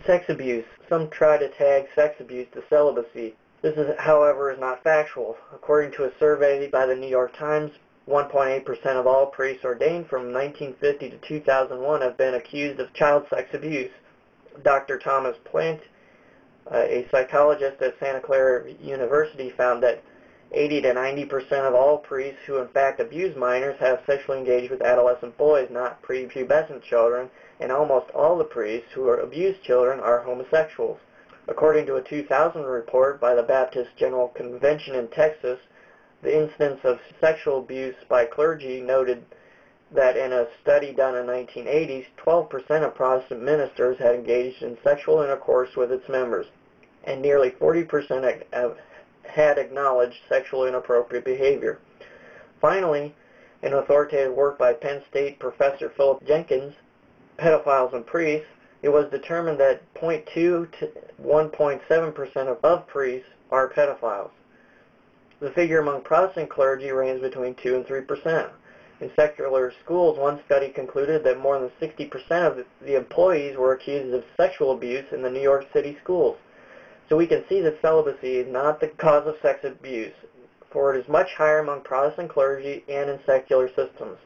Sex abuse. Some try to tag sex abuse to celibacy. This, however, is not factual. According to a survey by the New York Times, 1.8% of all priests ordained from 1950 to 2001 have been accused of child sex abuse. Dr. Thomas Plant, a psychologist at Santa Clara University, found that 80 to 90% of all priests who in fact abuse minors have sexually engaged with adolescent boys, not prepubescent children, and almost all the priests who abuse children are homosexuals. According to a 2000 report by the Baptist General Convention in Texas, the incidence of sexual abuse by clergy noted that in a study done in the 1980s, 12% of Protestant ministers had engaged in sexual intercourse with its members, and nearly 40% had acknowledged sexual inappropriate behavior. Finally, in authoritative work by Penn State professor Philip Jenkins, Pedophiles and Priests, it was determined that 0.2 to 1.7% of priests are pedophiles. The figure among Protestant clergy ranges between 2 and 3%. In secular schools, one study concluded that more than 60% of the employees were accused of sexual abuse in the New York City schools. So we can see that celibacy is not the cause of sex abuse, for it is much higher among Protestant clergy and in secular systems.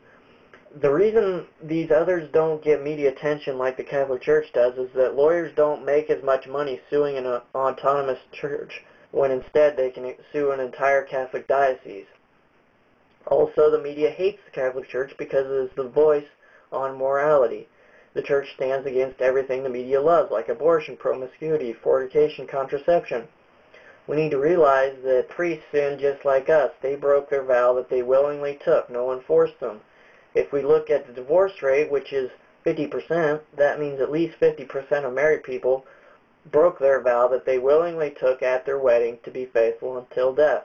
The reason these others don't get media attention like the Catholic Church does is that lawyers don't make as much money suing an autonomous church, when instead they can sue an entire Catholic diocese. Also, the media hates the Catholic Church because it is the voice on morality. The Church stands against everything the media loves, like abortion, promiscuity, fornication, contraception. We need to realize that priests sin just like us. They broke their vow that they willingly took. No one forced them. If we look at the divorce rate, which is 50%, that means at least 50% of married people broke their vow that they willingly took at their wedding to be faithful until death.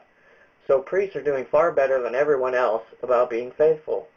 So priests are doing far better than everyone else about being faithful.